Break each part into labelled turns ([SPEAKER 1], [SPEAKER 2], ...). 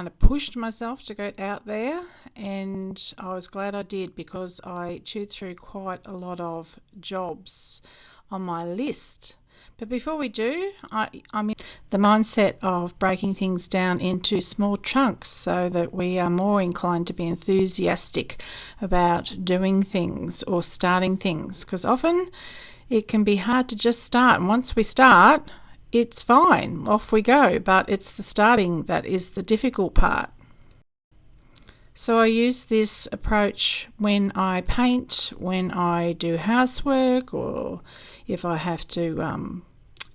[SPEAKER 1] kind of pushed myself to get out there, and I was glad I did, because I chewed through quite a lot of jobs on my list. But before we do, I'm in the mindset of breaking things down into small chunks so that we are more inclined to be enthusiastic about doing things or starting things, because often it can be hard to just start, and once we start, it's fine, off we go, but it's the starting that is the difficult part. So I use this approach when I paint, when I do housework, or if I have to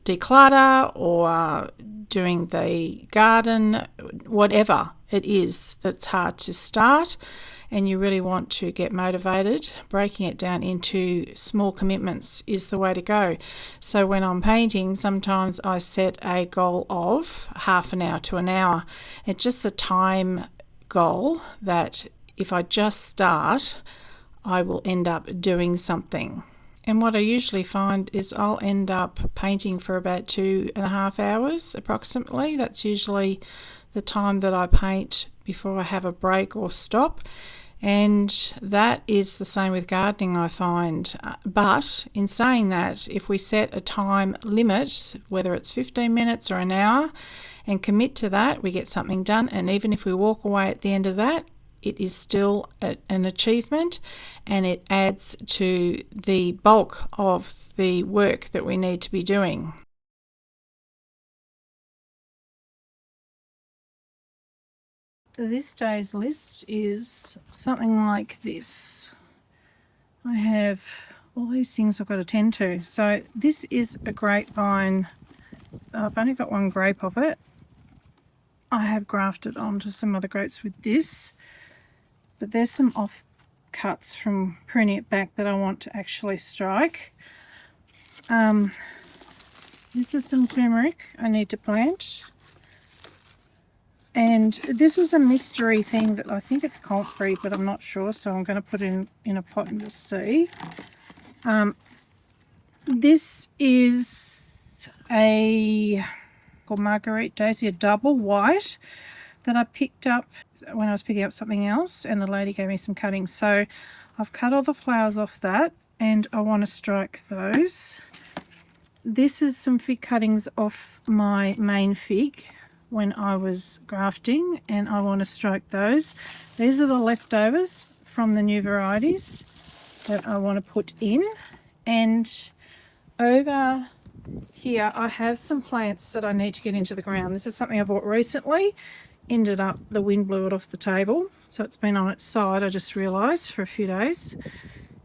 [SPEAKER 1] declutter, or doing the garden, whatever it is that's hard to start and you really want to get motivated, breaking it down into small commitments is the way to go. So when I'm painting, sometimes I set a goal of half an hour to an hour. It's just a time goal that if I just start, I will end up doing something. And what I usually find is I'll end up painting for about 2.5 hours approximately. That's usually the time that I paint before I have a break or stop. And that is the same with gardening, I find. But in saying that, if we set a time limit, whether it's 15 minutes or an hour, and commit to that, we get something done. And even if we walk away at the end of that, it is still an achievement, and it adds to the bulk of the work that we need to be doing. This day's list is something like this. I have all these things I've got to tend to. So this is a grapevine. I've only got one grape of it. I have grafted onto some other grapes with this, but there's some offcuts from pruning it back that I want to actually strike. This is some turmeric I need to plant. And this is a mystery thing that I think it's comfrey, but I'm not sure, so I'm going to put it in a pot and just see. This is called Marguerite Daisy, a double white that I picked up when I was picking up something else, and the lady gave me some cuttings. So I've cut all the flowers off that, and I want to strike those. This is some fig cuttings off my main fig when I was grafting, and I want to strike those. These are the leftovers from the new varieties that I want to put in. And over here I have some plants that I need to get into the ground. This is something I bought recently. Ended up, the wind blew it off the table, so it's been on its side, I just realised, for a few days.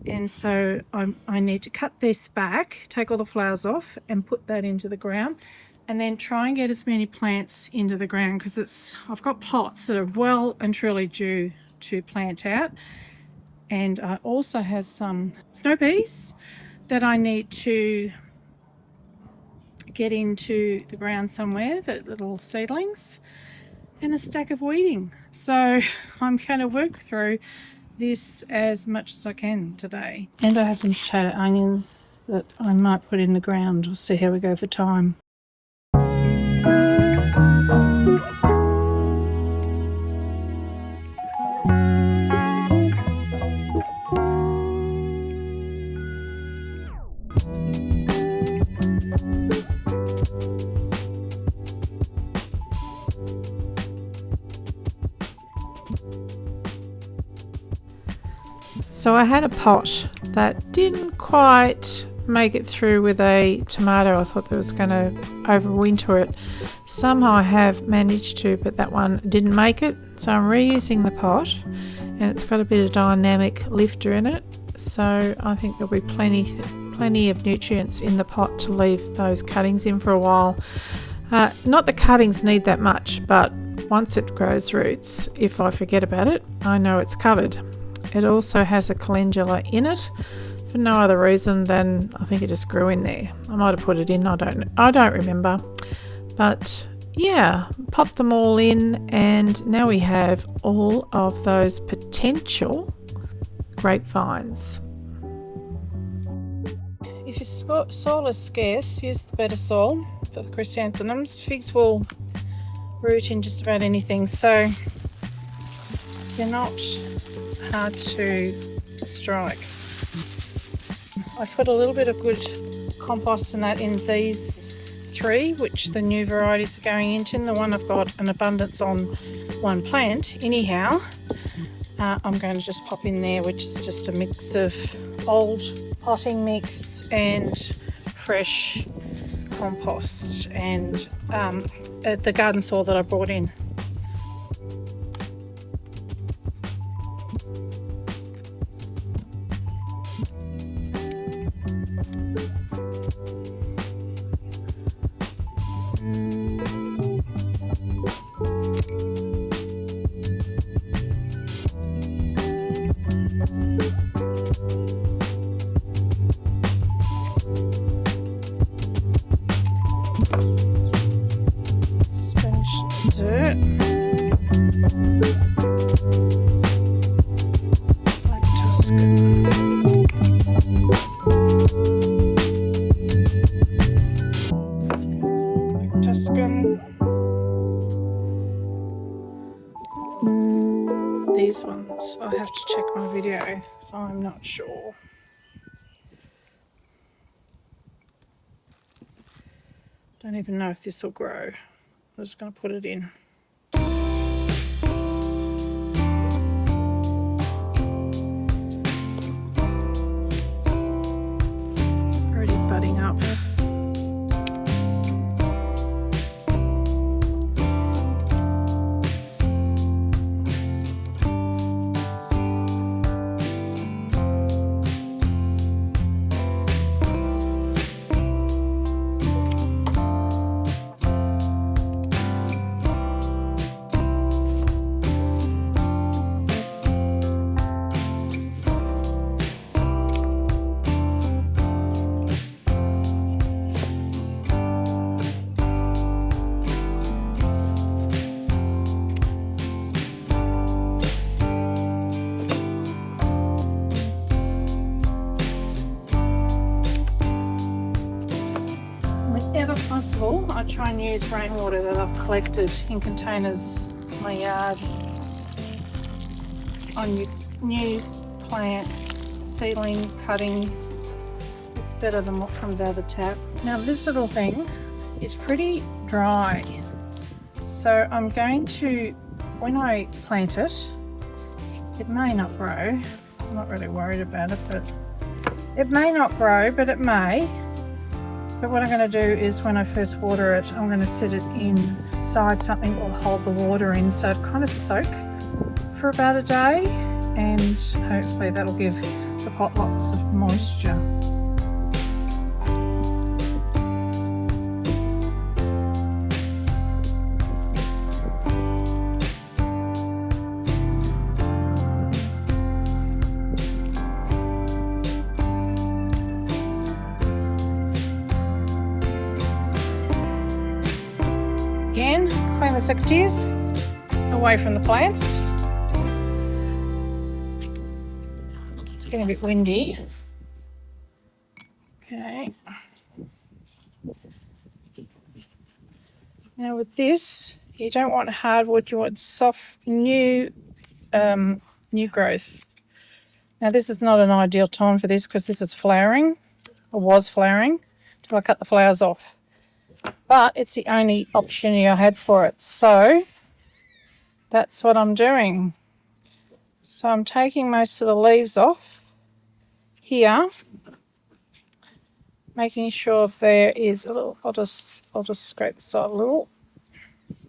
[SPEAKER 1] And so I need to cut this back, take all the flowers off and put that into the ground, and then try and get as many plants into the ground, because I've got pots that are well and truly due to plant out. And I also have some snow peas that I need to get into the ground somewhere, the little seedlings, and a stack of weeding. So I'm going to work through this as much as I can today. And I have some potato onions that I might put in the ground. We'll see how we go for time. So I had a pot that didn't quite make it through with a tomato. I thought that was going to overwinter it. Somehow I have managed to, but that one didn't make it. So I'm reusing the pot, and it's got a bit of dynamic lifter in it. So I think there'll be plenty of nutrients in the pot to leave those cuttings in for a while. Not the cuttings need that much, but once it grows roots, if I forget about it, I know it's covered. It also has a calendula in it for no other reason than I think it just grew in there. I might have put it in, I don't remember. But yeah, pop them all in, and now we have all of those potential grapevines. If your soil is scarce, use the better soil for the chrysanthemums. Figs will root in just about anything, so they're not hard to strike. I put a little bit of good compost and that in these 3, which the new varieties are going into. And the one I've got an abundance on one plant anyhow, I'm going to just pop in there, which is just a mix of old potting mix and fresh compost and the garden soil that I brought in. Dirt. Black Tuscan. Black Tuscan. These ones, I'll have to check my video, so I'm not sure. Don't even know if this will grow. I'm just going to put it in. It's already budding up. Whenever possible, I try and use rainwater that I've collected in containers in my yard on new plants, seedling cuttings. It's better than what comes out of the tap. Now this little thing is pretty dry, so I'm going to, when I plant it, it may not grow. I'm not really worried about it, but it may not grow, but it may. But what I'm going to do is when I first water it, I'm going to set it inside something that will hold the water in, so it kind of soak for about a day, and hopefully that'll give the pot lots of moisture. Again, clean the secateurs away from the plants. It's getting a bit windy. Okay. Now with this, you don't want hardwood, you want soft, new growth. Now this is not an ideal time for this because this is flowering, or was flowering, until I cut the flowers off. But it's the only opportunity I had for it, so that's what I'm doing. So I'm taking most of the leaves off here, making sure there is a little, I'll just scrape the side a little,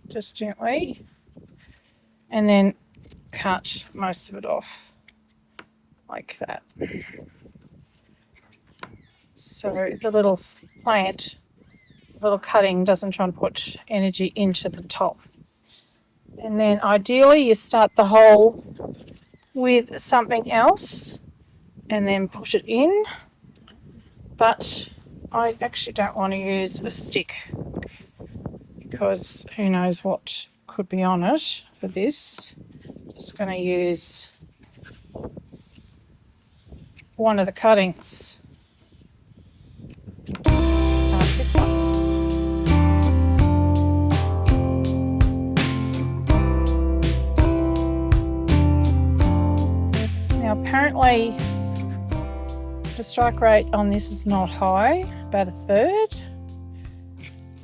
[SPEAKER 1] just gently, and then cut most of it off like that. So the little plant, little cutting doesn't try and put energy into the top. And then ideally you start the hole with something else and then put it in, but I actually don't want to use a stick because who knows what could be on it for this. Just going to use one of the cuttings, this one. Now apparently the strike rate on this is not high, about a third.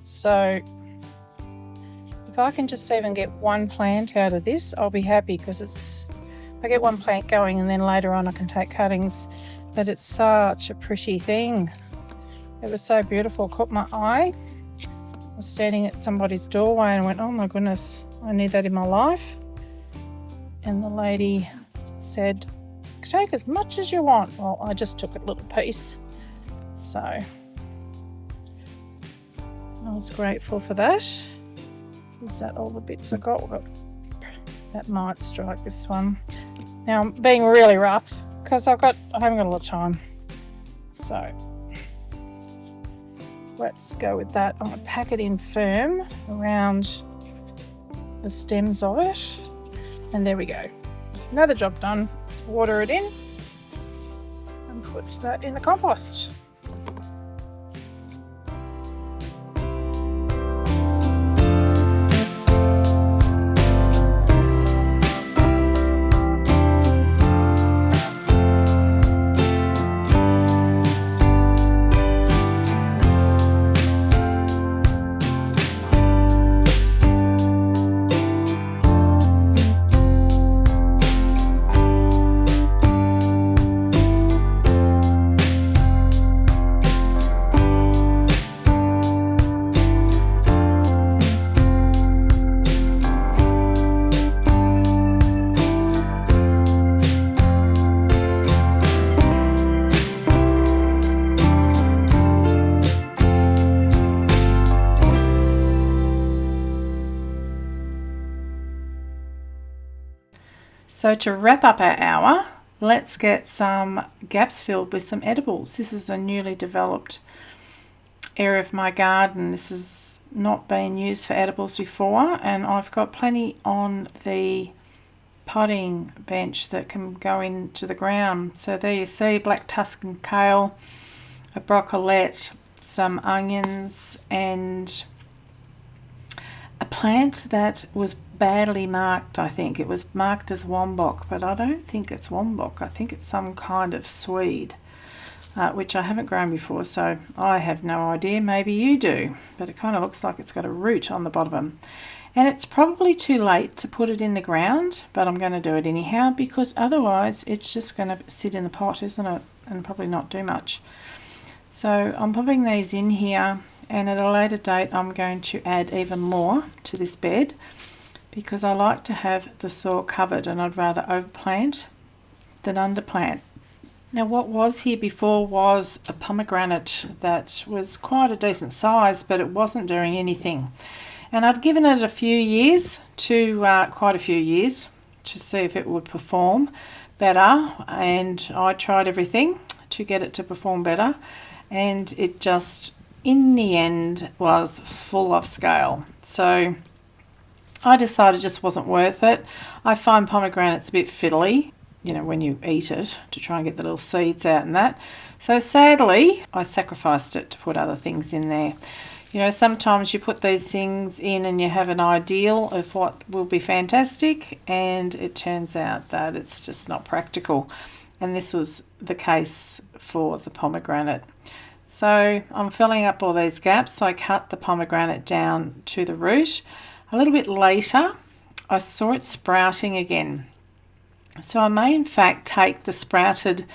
[SPEAKER 1] So if I can just even get one plant out of this, I'll be happy, because if I get one plant going and then later on I can take cuttings. But it's such a pretty thing. It was so beautiful, caught my eye. I was standing at somebody's doorway and I went, oh my goodness, I need that in my life. And the lady said, take as much as you want. Well, I just took a little piece. So I was grateful for that. Is that all the bits I got? That might strike this one. Now I'm being really rough because I haven't got a lot of time. So let's go with that. I'm going to pack it in firm around the stems of it. And there we go. Another job done. Water it in and put that in the compost. So to wrap up our hour, let's get some gaps filled with some edibles. This is a newly developed area of my garden. This has not been used for edibles before, and I've got plenty on the potting bench that can go into the ground. So there you see black Tuscan kale, a broccolette, some onions, and a plant that was badly marked. I think it was marked as wombok, but I don't think it's wombok. I think it's some kind of swede, which I haven't grown before, so I have no idea. Maybe you do, but it kind of looks like it's got a root on the bottom. And it's probably too late to put it in the ground, but I'm going to do it anyhow, because otherwise it's just going to sit in the pot, isn't it, and probably not do much. So I'm popping these in here, and at a later date I'm going to add even more to this bed, because I like to have the soil covered, and I'd rather overplant than underplant. Now what was here before was a pomegranate that was quite a decent size, but it wasn't doing anything. And I'd given it a few years, quite a few years, to see if it would perform better, and I tried everything to get it to perform better, and it just, in the end, was full of scale. So I decided it just wasn't worth it. I find pomegranates a bit fiddly, you know, when you eat it, to try and get the little seeds out and that. So sadly, I sacrificed it to put other things in there. You know, sometimes you put these things in and you have an ideal of what will be fantastic, and it turns out that it's just not practical. And this was the case for the pomegranate. So I'm filling up all these gaps. I cut the pomegranate down to the root. A little bit later, I saw it sprouting again. So I may in fact take the sprouted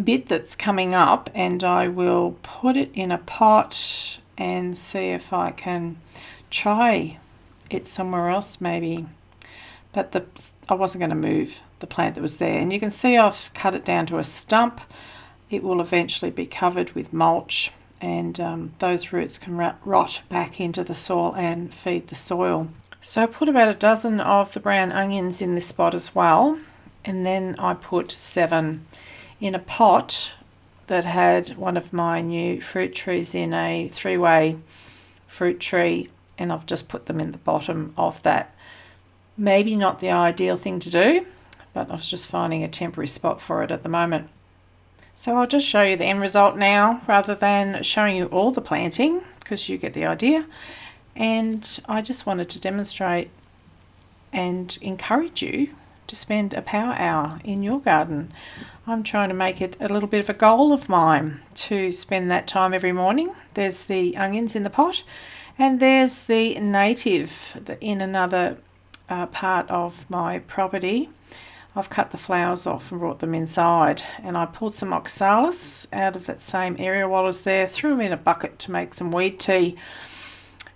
[SPEAKER 1] bit that's coming up, and I will put it in a pot and see if I can try it somewhere else maybe. But I wasn't going to move the plant that was there. And you can see I've cut it down to a stump. It will eventually be covered with mulch, and those roots can rot back into the soil and feed the soil. So I put about a dozen of the brown onions in this spot as well, and then I put 7 in a pot that had one of my new fruit trees in, a 3-way fruit tree, and I've just put them in the bottom of that. Maybe not the ideal thing to do, but I was just finding a temporary spot for it at the moment. So I'll just show you the end result now, rather than showing you all the planting, because you get the idea. And I just wanted to demonstrate and encourage you to spend a power hour in your garden. I'm trying to make it a little bit of a goal of mine to spend that time every morning. There's the onions in the pot, and there's the native in another part of my property. I've cut the flowers off and brought them inside, and I pulled some oxalis out of that same area while I was there, threw them in a bucket to make some weed tea,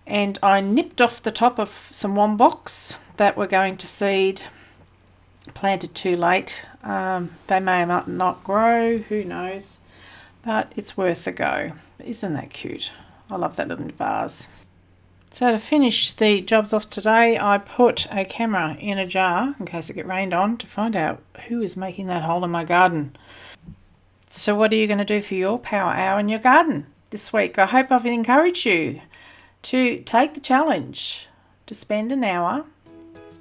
[SPEAKER 1] and I nipped off the top of some wombox that were going to seed. Planted too late. They may not grow, who knows, but it's worth a go. Isn't that cute? I love that little vase. So to finish the jobs off today, I put a camera in a jar in case it get rained on to find out who is making that hole in my garden. So what are you going to do for your power hour in your garden this week? I hope I've encouraged you to take the challenge to spend an hour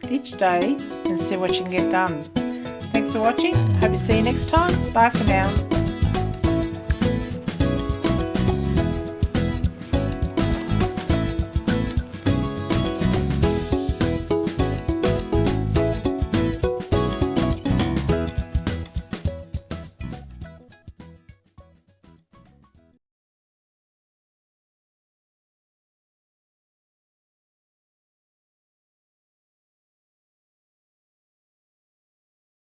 [SPEAKER 1] each day and see what you can get done. Thanks for watching. Hope to see you next time. Bye for now.